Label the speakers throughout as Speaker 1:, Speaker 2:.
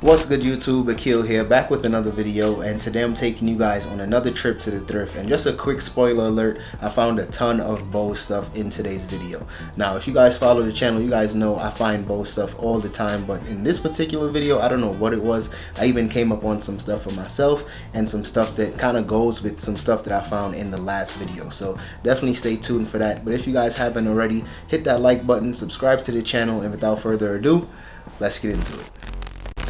Speaker 1: What's good, YouTube? Akil here, back with another video, and today I'm taking you guys on another trip to the thrift. And just a quick spoiler alert, I found a ton of Bose stuff in today's video. Now, if you guys follow the channel, you guys know I find Bose stuff all the time, but in this particular video, I don't know what it was. I even came up on some stuff for myself and some stuff that kind of goes with some stuff that I found in the last video. So definitely stay tuned for that. But if you guys haven't already, hit that like button, subscribe to the channel, and without further ado, let's get into it.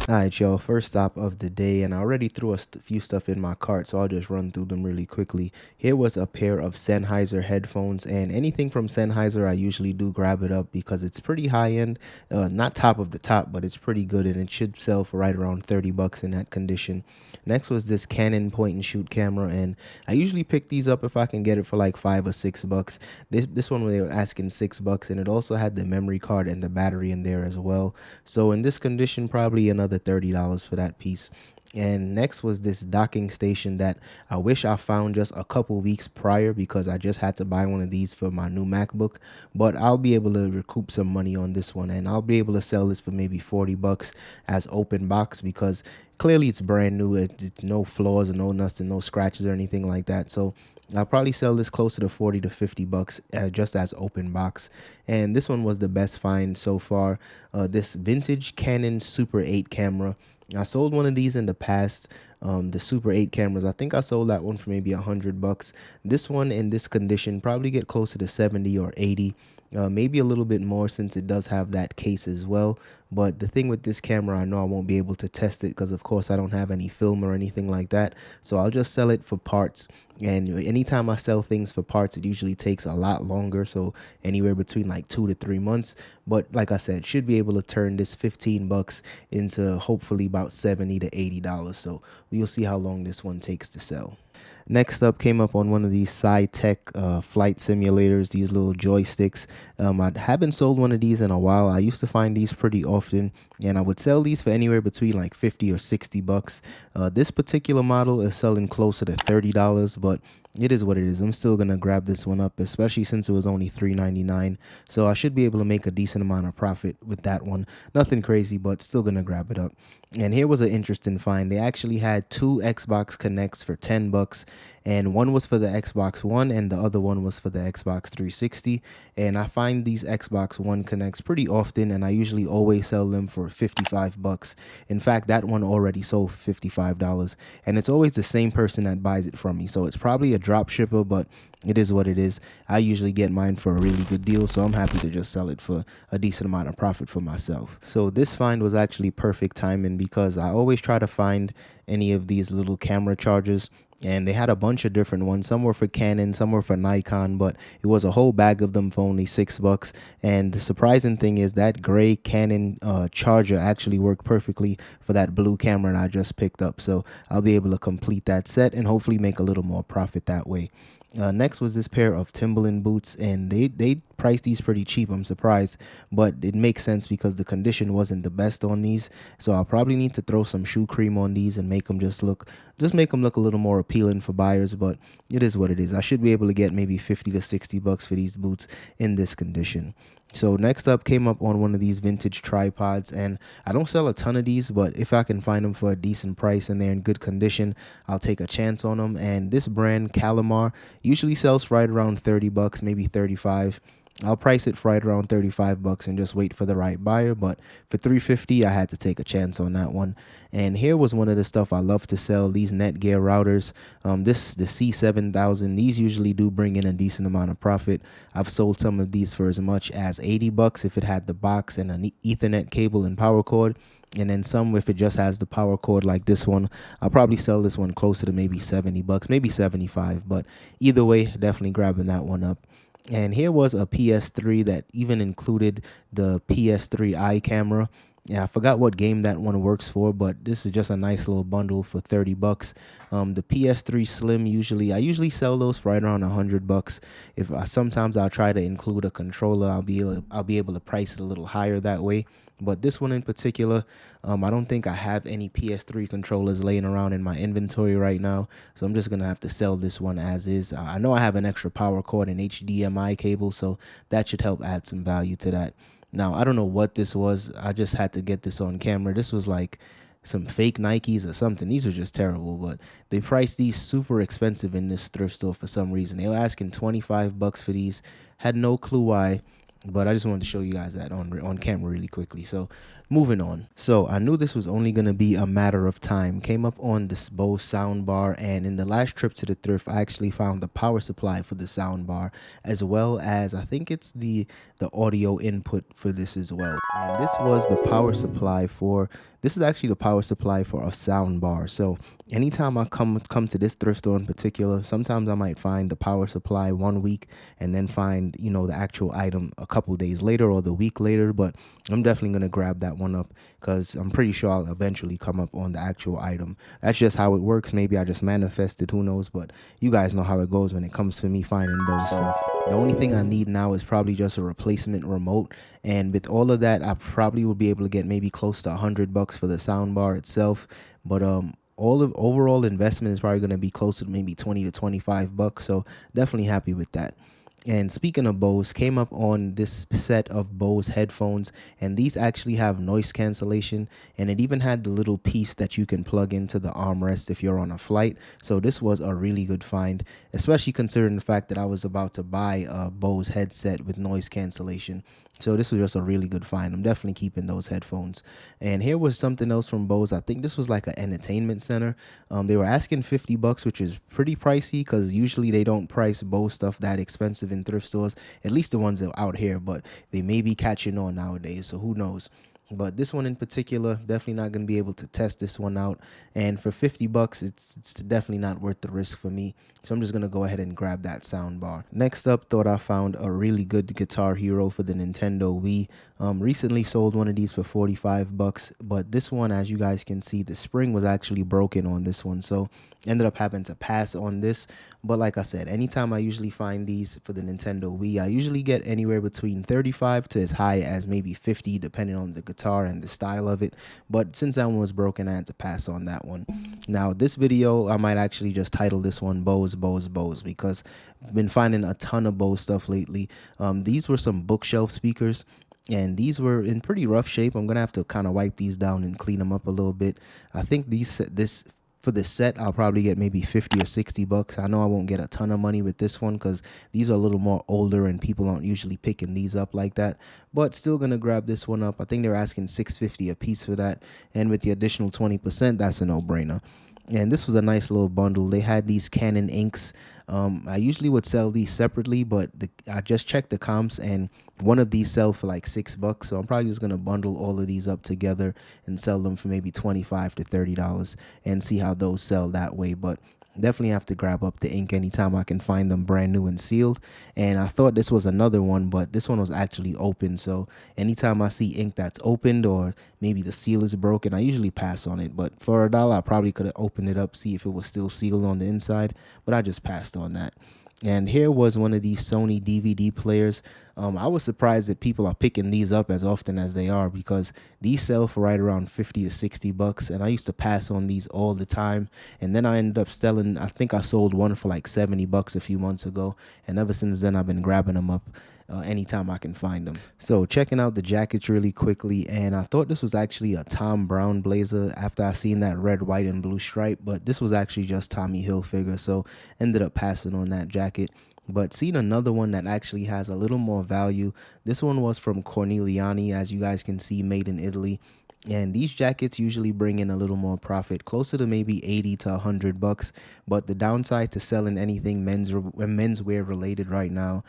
Speaker 1: Alright, y'all, first stop of the day, and I already threw a few stuff in my cart, so I'll just run through them really quickly. Here was a pair of Sennheiser headphones, and anything from Sennheiser I usually do grab it up because it's pretty high end, not top of the top, but it's pretty good, and it should sell for right around 30 bucks in that condition. Next was this Canon point and shoot camera, and I usually pick these up if I can get it for like 5 or 6 bucks. This one they were asking 6 bucks, and it also had the memory card and the battery in there as well. So in this condition, probably another $30 for that piece. And next was this docking station that I wish I found just a couple weeks prior, because I just had to buy one of these for my new MacBook. But I'll be able to recoup some money on this one, and I'll be able to sell this for maybe 40 bucks as open box, because clearly it's brand new. It's no flaws and no nothing, no scratches or anything like that. So I'll probably sell this closer to 40 to 50 bucks just as open box. And this one was the best find so far. This vintage Canon Super 8 camera. I sold one of these in the past, the Super 8 cameras. I think I sold that one for maybe 100 bucks. This one in this condition probably get closer to 70 or 80. Maybe a little bit more since it does have that case as well. But the thing with this camera, I know I won't be able to test it because, of course, I don't have any film or anything like that. So I'll just sell it for parts. And anytime I sell things for parts, it usually takes a lot longer. So anywhere between like 2 to 3 months. But like I said, should be able to turn this 15 bucks into hopefully about 70 to $80. So we'll see how long this one takes to sell. Next up, came up on one of these SciTech flight simulators, these little joysticks. I haven't sold one of these in a while. I used to find these pretty often, and I would sell these for anywhere between like 50 or 60 bucks. This particular model is selling closer to $30, but it is what it is. I'm still going to grab this one up, especially since it was only $3.99. So I should be able to make a decent amount of profit with that one. Nothing crazy, but still going to grab it up. And here was an interesting find. They actually had 2 Xbox Connects for 10 bucks. And one was for the Xbox One and the other one was for the Xbox 360. And I find these Xbox One Connects pretty often, and I usually always sell them for 55 bucks. In fact, that one already sold for $55, and it's always the same person that buys it from me. So it's probably a drop shipper, but it is what it is. I usually get mine for a really good deal, so I'm happy to just sell it for a decent amount of profit for myself. So this find was actually perfect timing, because I always try to find any of these little camera chargers, and they had a bunch of different ones. Some were for Canon, some were for Nikon, but it was a whole bag of them for only 6 bucks. And the surprising thing is that gray Canon charger actually worked perfectly for that blue camera that I just picked up. So I'll be able to complete that set and hopefully make a little more profit that way. Next was this pair of Timberland boots, and they priced these pretty cheap. I'm surprised, but it makes sense because the condition wasn't the best on these. So I'll probably need to throw some shoe cream on these and make them make them look a little more appealing for buyers. But it is what it is. I should be able to get maybe 50 to 60 bucks for these boots in this condition. So next up, came up on one of these vintage tripods, and I don't sell a ton of these, but if I can find them for a decent price and they're in good condition, I'll take a chance on them. And this brand, Calamar, usually sells right around 30 bucks, maybe 35. I'll price it right around 35 bucks and just wait for the right buyer. But for 350, I had to take a chance on that one. And here was one of the stuff I love to sell, these Netgear routers. The C7000, these usually do bring in a decent amount of profit. I've sold some of these for as much as 80 bucks if it had the box and an Ethernet cable and power cord. And then some if it just has the power cord like this one. I'll probably sell this one closer to maybe 70 bucks, maybe 75. But either way, definitely grabbing that one up. And here was a PS3 that even included the PS3i camera. Yeah, I forgot what game that one works for, but this is just a nice little bundle for 30 bucks. The PS3 Slim, I usually sell those for right around 100 bucks. Sometimes I'll try to include a controller. I'll be able to price it a little higher that way. But this one in particular, I don't think I have any PS3 controllers laying around in my inventory right now, so I'm just gonna have to sell this one as is. I know I have an extra power cord and HDMI cable, so that should help add some value to that. Now, I don't know what this was. I just had to get this on camera. This was like some fake Nikes or something. These are just terrible, but they priced these super expensive in this thrift store for some reason. They were asking $25 for these. Had no clue why, but I just wanted to show you guys that on camera really quickly. So moving on. So I knew this was only going to be a matter of time. Came up on this Bose soundbar, and in the last trip to the thrift, I actually found the power supply for the soundbar, as well as I think it's the audio input for this as well. And this was the power supply for, this is actually the power supply for a soundbar. So anytime I come to this thrift store in particular, sometimes I might find the power supply 1 week and then find, you know, the actual item a couple days later or the week later. But I'm definitely going to grab that one up because I'm pretty sure I'll eventually come up on the actual item. That's just how it works. Maybe I just manifested, who knows, but you guys know how it goes when it comes to me finding those stuff. The only thing I need now is probably just a replacement remote, and with all of that, I probably would be able to get maybe close to $100 for the soundbar itself. But all of overall investment is probably going to be closer to maybe 20 to 25 bucks. So definitely happy with that. And speaking of Bose, came up on this set of Bose headphones, and these actually have noise cancellation, and it even had the little piece that you can plug into the armrest if you're on a flight. So this was a really good find, especially considering the fact that I was about to buy a Bose headset with noise cancellation. So this was just a really good find. I'm definitely keeping those headphones. And here was something else from Bose. I think this was like an entertainment center. They were asking $50, which is pretty pricey because usually they don't price Bose stuff that expensive in thrift stores, at least the ones that are out here, but they may be catching on nowadays, so who knows. But this one in particular, definitely not going to be able to test this one out. And for $50, it's definitely not worth the risk for me. So I'm just going to go ahead and grab that sound bar. Next up, thought I found a really good Guitar Hero for the Nintendo Wii. Recently sold one of these for $45, but this one, as you guys can see, the spring was actually broken on this one. So ended up having to pass on this. But like I said, anytime I usually find these for the Nintendo Wii, I usually get anywhere between 35 to as high as maybe 50, depending on the guitar and the style of it. But since that one was broken, I had to pass on that one. Now, this video, I might actually just title this one Bose, Bose, Bose, because I've been finding a ton of Bose stuff lately. These were some bookshelf speakers, and these were in pretty rough shape. I'm going to have to kind of wipe these down and clean them up a little bit. I think for this set, I'll probably get maybe 50 or 60 bucks. I know I won't get a ton of money with this one because these are a little more older and people aren't usually picking these up like that, but still gonna grab this one up. I think they're asking $6.50 a piece for that, and with the additional 20%, that's a no-brainer. And this was a nice little bundle. They had these Canon inks. I usually would sell these separately, but I just checked the comps, and one of these sell for like $6. So I'm probably just going to bundle all of these up together and sell them for maybe $25 to $30 and see how those sell that way. But definitely have to grab up the ink anytime I can find them brand new and sealed. And I thought this was another one, but this one was actually open. So anytime I see ink that's opened or maybe the seal is broken, I usually pass on it. But for $1, I probably could have opened it up, see if it was still sealed on the inside, but I just passed on that. And here was one of these Sony DVD players. I was surprised that people are picking these up as often as they are, because these sell for right around 50 to 60 bucks. And I used to pass on these all the time. And then I ended up selling, I think I sold one for like 70 bucks a few months ago. And ever since then, I've been grabbing them up anytime I can find them. So checking out the jackets really quickly, and I thought this was actually a Tom Brown blazer after I seen that red, white, and blue stripe, but this was actually just Tommy Hilfiger, so ended up passing on that jacket. But seen another one that actually has a little more value. This one was from Corneliani, as you guys can see, made in Italy. And these jackets usually bring in a little more profit, closer to maybe 80 to 100 bucks. But the downside to selling anything menswear related right now,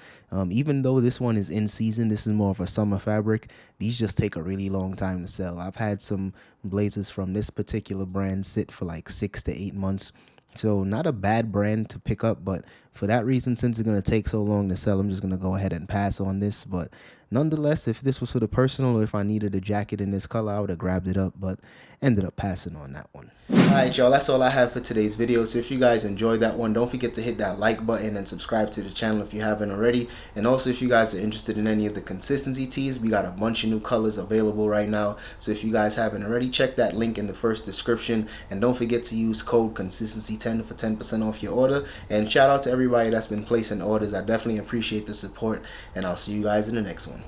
Speaker 1: even though this one is in season, this is more of a summer fabric, these just take a really long time to sell. I've had some blazers from this particular brand sit for like 6 to 8 months. So not a bad brand to pick up, but for that reason, since it's going to take so long to sell, I'm just going to go ahead and pass on this. But nonetheless, if this was for the personal, or if I needed a jacket in this color, I would have grabbed it up, but ended up passing on that one. Alright, y'all, that's all I have for today's video. So if you guys enjoyed that one, don't forget to hit that like button and subscribe to the channel if you haven't already. And also, if you guys are interested in any of the consistency tees, we got a bunch of new colors available right now. So if you guys haven't already, check that link in the first description. And don't forget to use code consistency10 for 10% off your order. And shout out to everybody that's been placing orders. I definitely appreciate the support. And I'll see you guys in the next one.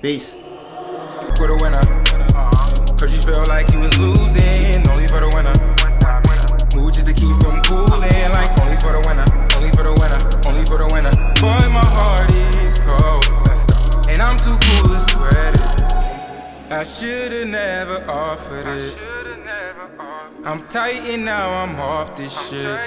Speaker 1: Peace.
Speaker 2: Heard you felt like you was losing, only for the winner. Mood just to keep from cooling, like only for the winner, only for the winner, only for the winner. Boy, my heart is cold, and I'm too cool to sweat it. I should've never offered it. I'm tight and now I'm off this shit.